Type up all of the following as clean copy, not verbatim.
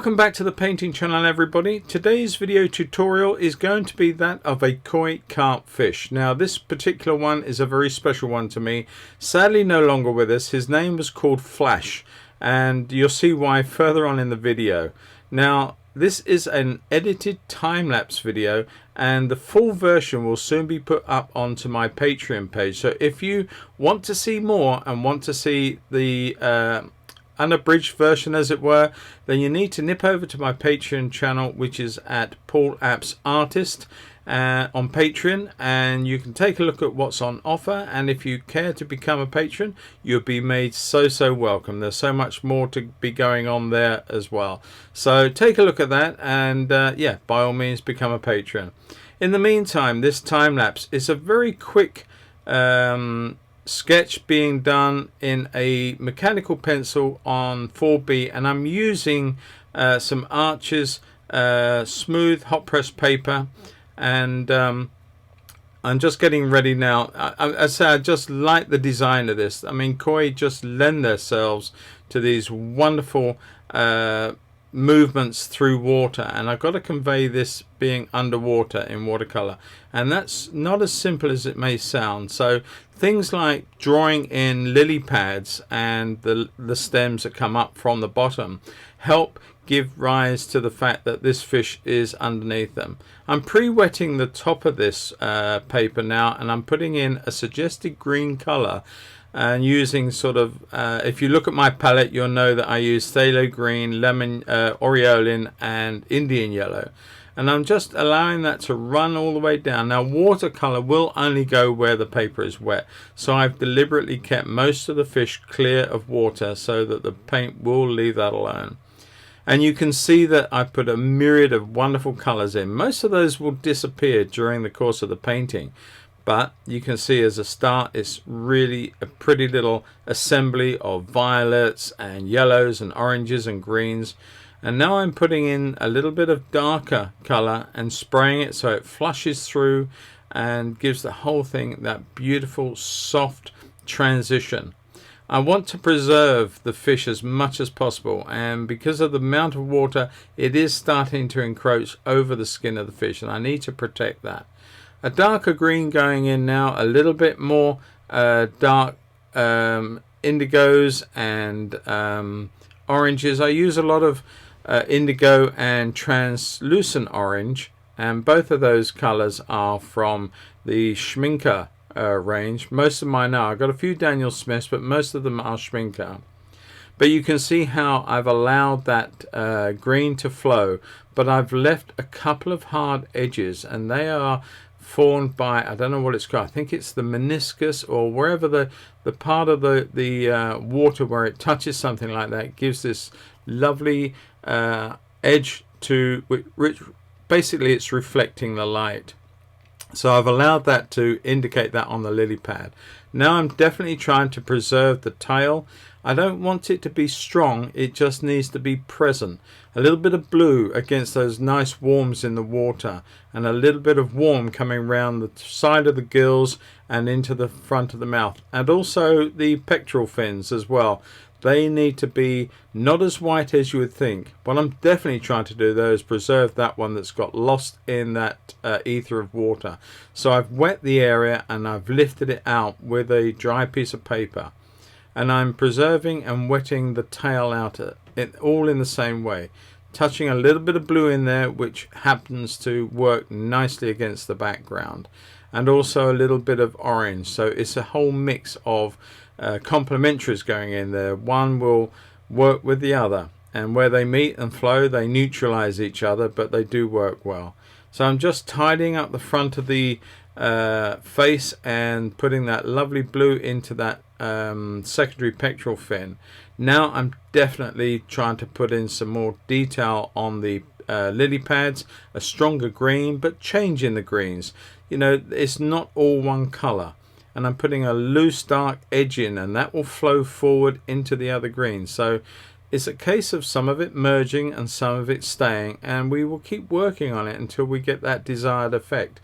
Welcome back to the painting channel, everybody. Today's video tutorial is going to be that of a koi carp fish. Now this particular one is a very special one to me. Sadly no longer with us. His name was called Flash, and you'll see why further on in the video. Now this is an edited time-lapse video, and the full version will soon be put up onto my Patreon page. So if you want to see more and want to see the unabridged version, as it were, then you need to nip over to my Patreon channel, which is at Paul Apps Artist on Patreon, and you can take a look at what's on offer. And if you care to become a patron, you'll be made so welcome. There's so much more to be going on there as well, so take a look at that, and yeah, by all means become a patron. In the meantime, this time lapse is a very quick sketch being done in a mechanical pencil on 4B, and I'm using some Arches smooth hot press paper, and I'm just getting ready now. I say I just like the design of this. I mean, koi just lend themselves to these wonderful movements through water, and I've got to convey this being underwater in watercolor, and that's not as simple as it may sound. So things like drawing in lily pads and the stems that come up from the bottom help give rise to the fact that this fish is underneath them. I'm pre-wetting the top of this paper now, and I'm putting in a suggested green color, and using sort of if you look at my palette, you'll know that I use Phthalo Green, lemon, Aureolin and Indian yellow, and I'm just allowing that to run all the way down. Now watercolor will only go where the paper is wet, so I've deliberately kept most of the fish clear of water so that the paint will leave that alone. And you can see that I put a myriad of wonderful colors in. Most of those will disappear during the course of the painting, but you can see as a start it's really a pretty little assembly of violets and yellows and oranges and greens. And now I'm putting in a little bit of darker color and spraying it so it flushes through and gives the whole thing that beautiful soft transition. I want to preserve the fish as much as possible, and because of the amount of water, it is starting to encroach over the skin of the fish, and I need to protect that. A darker green going in now, a little bit more dark indigos and oranges. I use a lot of indigo and translucent orange, and both of those colors are from the Schminker range. Most of mine are. I've got a few Daniel Smiths, but most of them are Schminker. But you can see how I've allowed that green to flow, but I've left a couple of hard edges, and they are formed by, I don't know what it's called, I think it's the meniscus, or wherever the part of the water where it touches something like that gives this lovely edge to which basically it's reflecting the light. So I've allowed that to indicate that on the lily pad. Now I'm definitely trying to preserve the tail. I don't want it to be strong, it just needs to be present. A little bit of blue against those nice warms in the water, and a little bit of warm coming around the side of the gills and into the front of the mouth, and also the pectoral fins as well. They need to be not as white as you would think. What I'm definitely trying to do though is preserve that one that's got lost in that ether of water. So I've wet the area and I've lifted it out with a dry piece of paper, and I'm preserving and wetting the tail out all in the same way, touching a little bit of blue in there, which happens to work nicely against the background, and also a little bit of orange. So it's a whole mix of complementaries going in there. One will work with the other, and where they meet and flow they neutralize each other, but they do work well. So I'm just tidying up the front of the face and putting that lovely blue into that secondary pectoral fin. Now I'm definitely trying to put in some more detail on the lily pads, a stronger green, but changing the greens. You know, it's not all one color, and I'm putting a loose dark edge in, and that will flow forward into the other green. So it's a case of some of it merging and some of it staying, and we will keep working on it until we get that desired effect.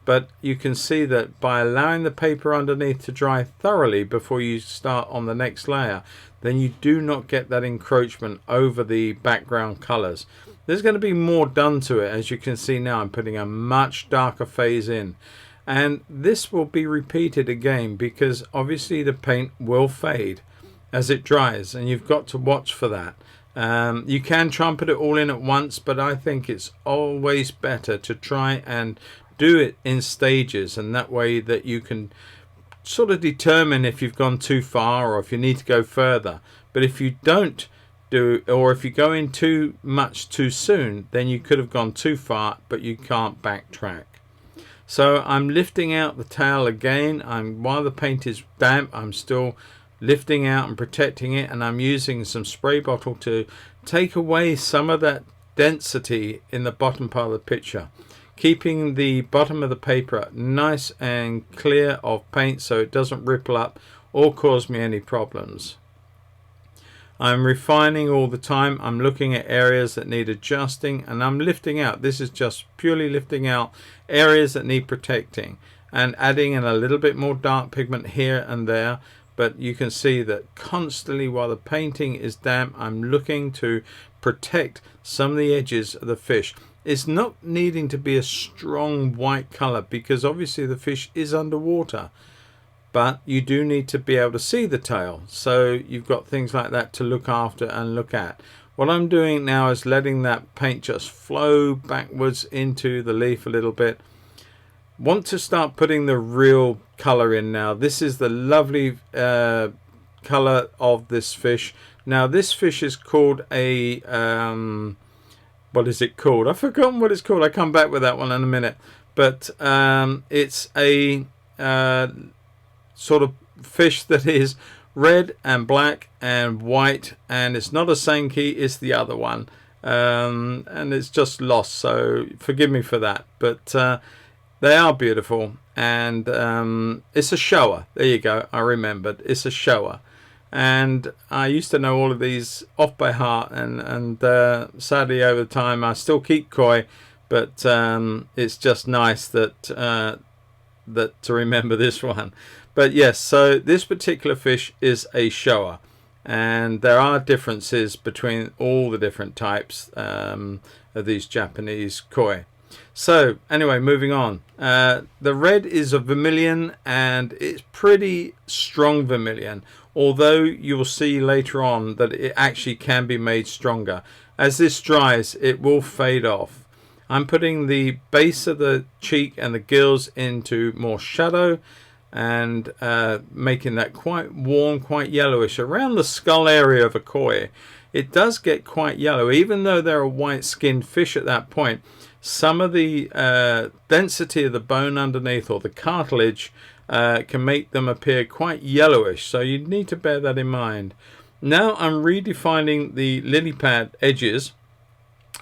but you can see that by allowing the paper underneath to dry thoroughly before you start on the next layer, then you do not get that encroachment over the background colors. There's going to be more done to it. As you can see now, I'm putting a much darker phase in, and this will be repeated again because obviously the paint will fade as it dries, and you've got to watch for that. You can trumpet it all in at once, but I think it's always better to try and do it in stages, and that way that you can sort of determine if you've gone too far or if you need to go further. But if you don't do, or if you go in too much too soon, then you could have gone too far, but you can't backtrack. So I'm lifting out the tail again. While the paint is damp, I'm still lifting out and protecting it, and I'm using some spray bottle to take away some of that density in the bottom part of the picture, keeping the bottom of the paper nice and clear of paint so it doesn't ripple up or cause me any problems. I'm refining all the time. I'm looking at areas that need adjusting, and I'm lifting out. This is just purely lifting out areas that need protecting and adding in a little bit more dark pigment here and there. But you can see that constantly while the painting is damp, I'm looking to protect some of the edges of the fish. It's not needing to be a strong white color because obviously the fish is underwater, but you do need to be able to see the tail. So you've got things like that to look after and look at. What I'm doing now is letting that paint just flow backwards into the leaf a little bit. Want to start putting the real color in now. This is the lovely color of this fish. Now this fish is called a what is it called? I've forgotten what it's called. I'll come back with that one in a minute. But it's a sort of fish that is red and black and white, and it's not a Sankey, it's the other one, and it's just lost, so forgive me for that. But they are beautiful, and it's a shower. There you go, I remembered. It's a shower. And I used to know all of these off by heart, and sadly over time I still keep koi, but it's just nice that to remember this one. But yes, so this particular fish is a shower, and there are differences between all the different types of these Japanese koi. So anyway, moving on. The red is a vermilion, and it's pretty strong vermilion, although you will see later on that it actually can be made stronger. As this dries, it will fade off. I'm putting the base of the cheek and the gills into more shadow, and making that quite warm, quite yellowish. Around the skull area of a koi, it does get quite yellow, even though they're a white skinned fish at that point. Some of the density of the bone underneath, or the cartilage, can make them appear quite yellowish, so you need to bear that in mind. Now I'm redefining the lily pad edges,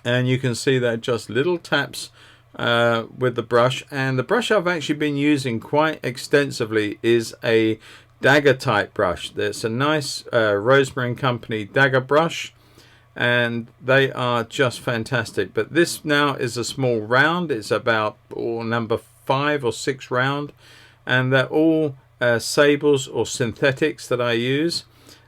and you can see that just little taps with the brush. And the brush I've actually been using quite extensively is a dagger type brush. There's a nice Rosemary & Company dagger brush, and they are just fantastic. But this now is a small round. It's about number 5 or 6 round, and they're all sables or synthetics that I use.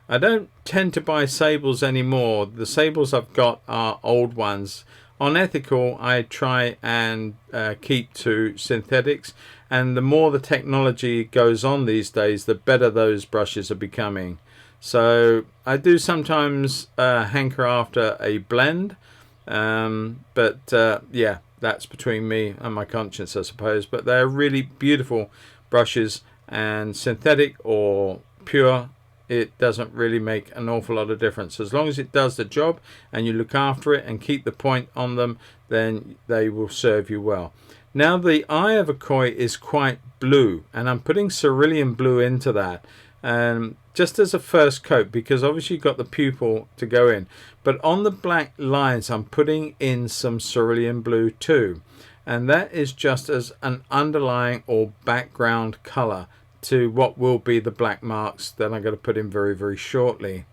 I don't tend to buy sables anymore. The sables I've got are old ones. On ethical, I try and keep to synthetics, and the more the technology goes on these days, the better those brushes are becoming. So I do sometimes hanker after a blend, but yeah, that's between me and my conscience, I suppose. But they're really beautiful brushes, and synthetic or pure, it doesn't really make an awful lot of difference. As long as it does the job and you look after it and keep the point on them, then they will serve you well. Now the eye of a koi is quite blue, and I'm putting cerulean blue into that, just as a first coat, because obviously you've got the pupil to go in. But on the black lines I'm putting in some cerulean blue too, and that is just as an underlying or background color to what will be the black marks that I'm going to put in very, very shortly.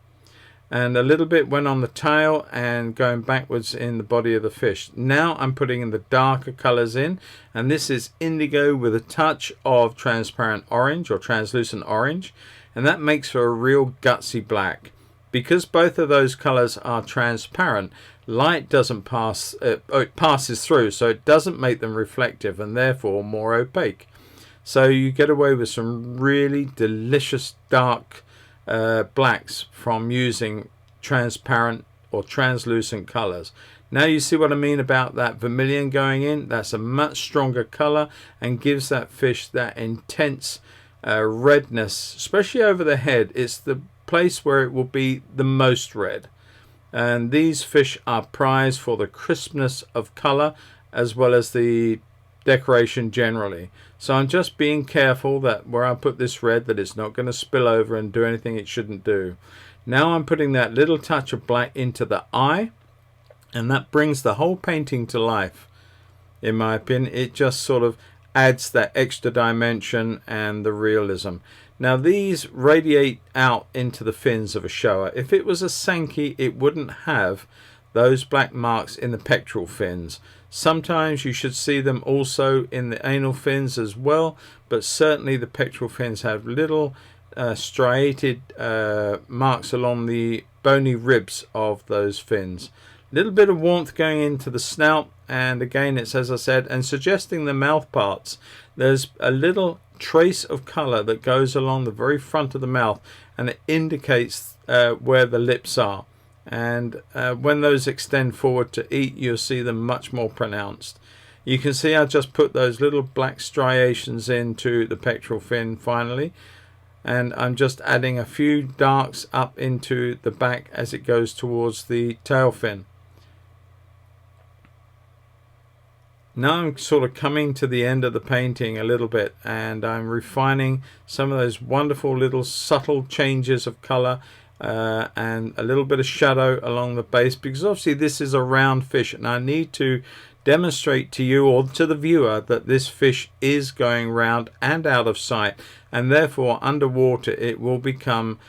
and a little bit went on the tail and going backwards in the body of the fish. Now I'm putting in the darker colors in, and this is indigo with a touch of transparent orange or translucent orange, and that makes for a real gutsy black. Because both of those colors are transparent, light doesn't pass, it passes through, so it doesn't make them reflective and therefore more opaque. So you get away with some really delicious dark blacks from using transparent or translucent colors. Now you see what I mean about that vermilion going in. That's a much stronger color and gives that fish that intense redness, especially over the head. It's the place where it will be the most red, and these fish are prized for the crispness of color as well as the decoration generally. So I'm just being careful that where I put this red, that it's not going to spill over and do anything it shouldn't do. Now I'm putting that little touch of black into the eye, and that brings the whole painting to life. In my opinion, it just sort of adds that extra dimension and the realism. Now these radiate out into the fins of a shower. If it was a Sankey, it wouldn't have those black marks in the pectoral fins. Sometimes you should see them also in the anal fins as well, but certainly the pectoral fins have little striated marks along the bony ribs of those fins. A little bit of warmth going into the snout, and again it's, as I said, and suggesting the mouth parts. There's a little trace of color that goes along the very front of the mouth, and it indicates where the lips are, and when those extend forward to eat, you'll see them much more pronounced. You can see I just put those little black striations into the pectoral fin finally, and I'm just adding a few darks up into the back as it goes towards the tail fin. Now I'm sort of coming to the end of the painting a little bit, and I'm refining some of those wonderful little subtle changes of color and a little bit of shadow along the base, because obviously this is a round fish and I need to demonstrate to you or to the viewer that this fish is going round and out of sight, and therefore underwater it will become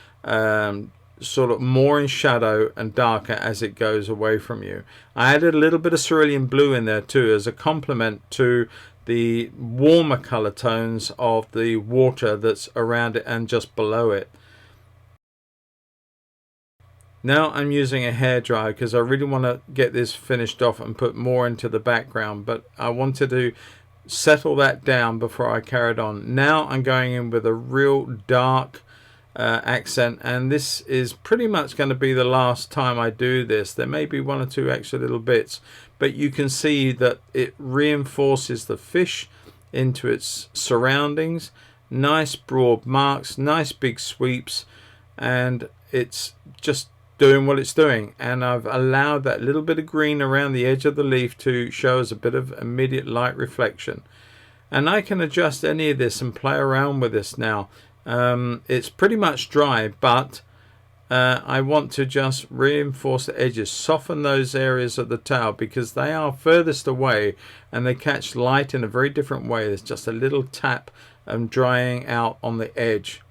sort of more in shadow and darker as it goes away from you. I added a little bit of cerulean blue in there too as a complement to the warmer color tones of the water that's around it and just below it. Now I'm using a hairdryer because I really want to get this finished off and put more into the background, but I wanted to settle that down before I carried on. Now I'm going in with a real dark accent, and this is pretty much going to be the last time I do this. There may be one or two extra little bits, but you can see that it reinforces the fish into its surroundings. Nice broad marks, nice big sweeps, and it's just doing what it's doing. And I've allowed that little bit of green around the edge of the leaf to show us a bit of immediate light reflection. And I can adjust any of this and play around with this now. It's pretty much dry, but I want to just reinforce the edges, soften those areas of the tail because they are furthest away and they catch light in a very different way. There's just a little tap and drying out on the edge.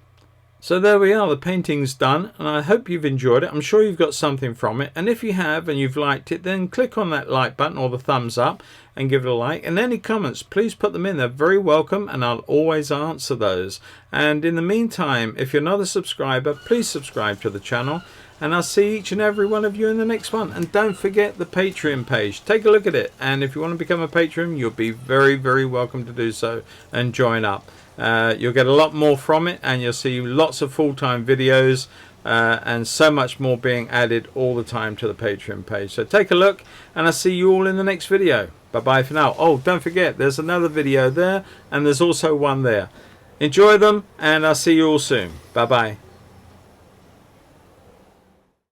So there we are, the painting's done, and I hope you've enjoyed it. I'm sure you've got something from it, and if you have and you've liked it, then click on that like button or the thumbs up and give it a like. And any comments, please put them in. They're very welcome and I'll always answer those. And in the meantime, if you're not a subscriber, please subscribe to the channel, and I'll see each and every one of you in the next one. And don't forget the Patreon page. Take a look at it, and if you want to become a patron, you'll be very, very welcome to do so and join up. You'll get a lot more from it, and you'll see lots of full-time videos and so much more being added all the time to the Patreon page. So take a look, and I'll see you all in the next video. Bye bye for now. Oh, don't forget, there's another video there, and there's also one there. Enjoy them, and I'll see you all soon. Bye bye.